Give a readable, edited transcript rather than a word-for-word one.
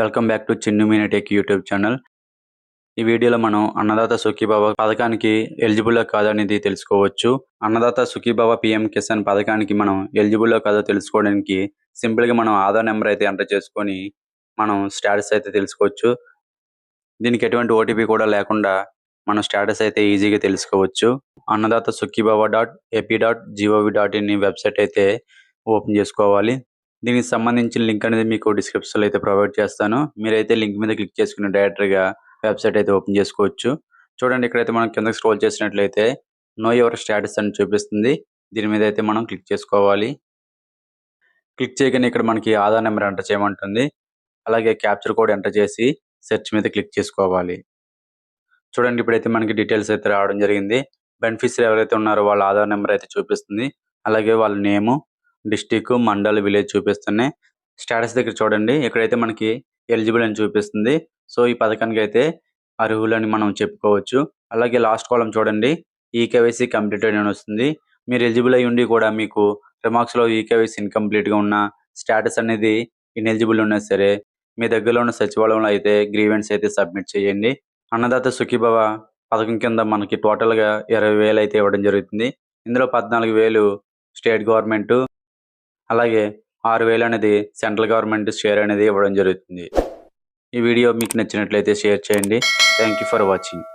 Welcome back to Chinnu Meena tech YouTube channel. ఈ వీడియోలో మనం అన్నదాత సుఖీభవ పథకానికి ఎలిజిబుల్ కాదనేది తెలుసుకోవచ్చు. అన్నదాత సుఖీభవ పీఎం కిసాన్ పథకానికి మనం ఎలిజిబుల్ కాదో తెలుసుకోవడానికి సింపుల్గా మనం ఆధార్ నెంబర్ అయితే ఎంటర్ చేసుకొని మనం స్టేటస్ అయితే తెలుసుకోవచ్చు. దీనికి ఎటువంటి ఓటీపీ కూడా లేకుండా మన స్టేటస్ అయితే ఈజీగా తెలుసుకోవచ్చు. అన్నదాత sukhibhava.ap.gov.in వెబ్సైట్ అయితే ఓపెన్ చేసుకోవాలి. దీనికి సంబంధించిన లింక్ అనేది మీకు డిస్క్రిప్షన్లో అయితే ప్రొవైడ్ చేస్తాను. మీరైతే లింక్ మీద క్లిక్ చేసుకుని డైరెక్ట్గా వెబ్సైట్ అయితే ఓపెన్ చేసుకోవచ్చు. చూడండి, ఇక్కడైతే మనం కిందకి స్క్రోల్ చేసినట్లయితే నో యువర్ స్టేటస్ అని చూపిస్తుంది. దీని మీద అయితే మనం క్లిక్ చేసుకోవాలి. క్లిక్ చేయగానే ఇక్కడ మనకి ఆధార్ నెంబర్ ఎంటర్ చేయమంటుంది. అలాగే క్యాప్చర్ కోడ్ ఎంటర్ చేసి సెర్చ్ మీద క్లిక్ చేసుకోవాలి. చూడండి, ఇప్పుడైతే మనకి డీటెయిల్స్ అయితే రావడం జరిగింది. బెనిఫిషియరీ ఎవరైతే ఉన్నారో వాళ్ళ ఆధార్ నెంబర్ అయితే చూపిస్తుంది. అలాగే వాళ్ళ నేము, డిస్టిక్, మండల్, విలేజ్ చూపిస్తున్నాయి. స్టేటస్ దగ్గర చూడండి, ఇక్కడైతే మనకి ఎలిజిబుల్ అని చూపిస్తుంది. సో ఈ పథకానికి అయితే అర్హులని మనం చెప్పుకోవచ్చు. అలాగే లాస్ట్ కాలం చూడండి, ఈకేవైసీ కంప్లీటెడ్ అని వస్తుంది. మీరు ఎలిజిబుల్ అయ్యి ఉండి కూడా మీకు రిమార్క్స్లో ఈకేవైసీ ఇన్కంప్లీట్గా ఉన్న స్టేటస్ అనేది ఇన్ఎలిజిబుల్ ఉన్నా సరే మీ దగ్గరలో ఉన్న సచివాలయంలో అయితే గ్రీవెన్స్ అయితే సబ్మిట్ చేయండి. అన్నదాత సుఖీభవ పథకం కింద మనకి టోటల్గా 20,000 అయితే ఇవ్వడం జరుగుతుంది. ఇందులో 14,000 స్టేట్ గవర్నమెంట్, అలాగే 6,000 అనేది సెంట్రల్ గవర్నమెంట్ షేర్ అనేది ఇవ్వడం జరుగుతుంది. ఈ వీడియో మీకు నచ్చినట్లయితే షేర్ చేయండి. Thank you for watching.